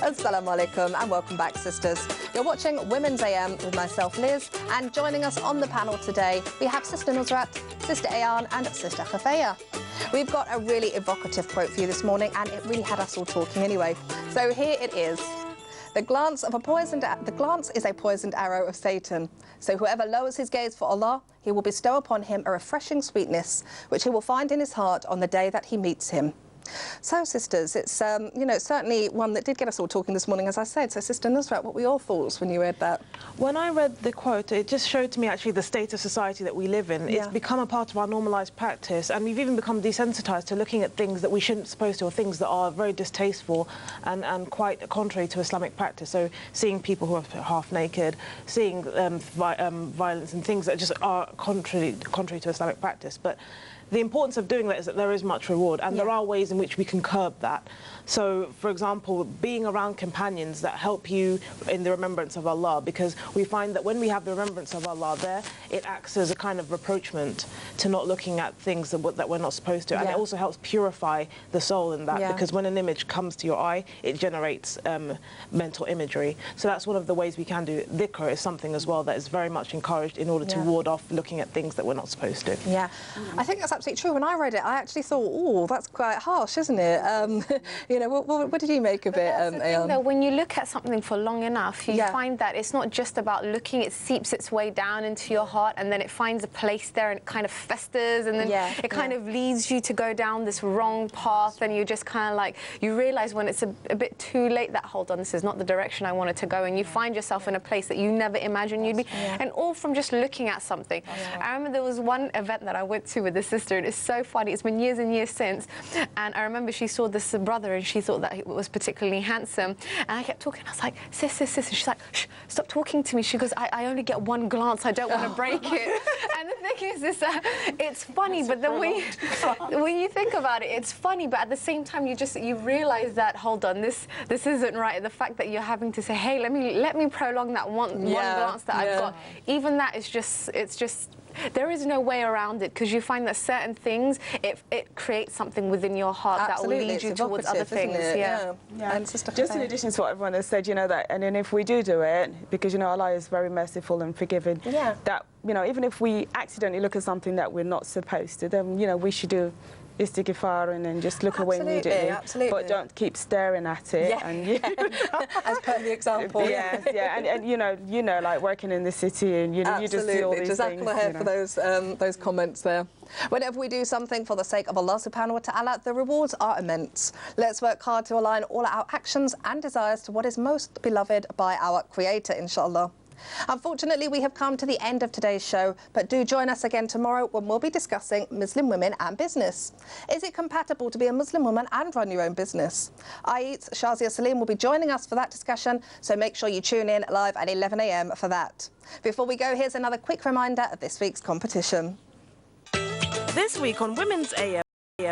Assalamu alaikum and welcome back, sisters. You're watching Women's AM with myself, Liz, and joining us on the panel today, we have Sister Nusrat, Sister Ayan and Sister Khafaya. We've got a really evocative quote for you this morning, and it really had us all talking anyway. So here it is. The glance is a poisoned arrow of Satan. So whoever lowers his gaze for Allah, he will bestow upon him a refreshing sweetness, which he will find in his heart on the day that he meets him. So, sisters, it's certainly one that did get us all talking this morning, as I said. So, Sister Nusrat, what were your thoughts when you read that? When I read the quote, it just showed to me actually the state of society that we live in. Yeah. It's become a part of our normalised practice, and we've even become desensitised to looking at things that we shouldn't supposed to, or things that are very distasteful and quite contrary to Islamic practice. So, seeing people who are half naked, seeing violence and things that just are contrary to Islamic practice. But the importance of doing that is that there is much reward, and there are ways in which we can curb that. So, for example, being around companions that help you in the remembrance of Allah, because we find that when we have the remembrance of Allah there, it acts as a kind of reproachment to not looking at things that we're not supposed to. And it also helps purify the soul in that, because when an image comes to your eye, it generates mental imagery. So that's one of the ways we can do it. Dhikr is something as well that is very much encouraged in order to ward off looking at things that we're not supposed to. Yeah, I think that's absolutely true. When I read it, I actually thought, oh, that's quite harsh, isn't it? You know, what did you make of it, Ayan? Though, when you look at something for long enough, you find that it's not just about looking, it seeps its way down into your heart, and then it finds a place there and it kind of festers, and then it kind of leads you to go down this wrong path, and you just kind of like, you realise when it's a bit too late that, hold on, this is not the direction I wanted to go, and you find yourself in a place that you never imagined you'd be, and all from just looking at something. I remember there was one event that I went to with a sister, and it's so funny, it's been years and years since, and I remember she saw this brother and she thought that he was particularly handsome, and I kept talking. I was like, sis, and she's like, shh, stop talking to me. She goes, I only get one glance, I don't want to break it. And the thing is, it's funny, but then when you think about it, it's funny, but at the same time, you realise that, hold on, this isn't right. The fact that you're having to say, hey, let me prolong that one glance that I've got. Even that is just. There is no way around it, because you find that certain things, it creates something within your heart that will lead you towards other things. And just in addition to what everyone has said, you know, that, and then if we do it, because, you know, Allah is very merciful and forgiving, that, you know, even if we accidentally look at something that we're not supposed to, then, you know, we should do istighfar and then just look away immediately. But don't keep staring at it. And, as per the example. And you know, like working in the city, and you know, you just see all these things. For those comments there. Whenever we do something for the sake of Allah subhanahu wa ta'ala, the rewards are immense. Let's work hard to align all our actions and desires to what is most beloved by our Creator, inshallah. Unfortunately, we have come to the end of today's show, but do join us again tomorrow when we'll be discussing Muslim women and business. Is it compatible to be a Muslim woman and run your own business? Ayet's Shazia Salim will be joining us for that discussion, so make sure you tune in live at 11 AM for that. Before we go, here's another quick reminder of this week's competition. This week on Women's AM.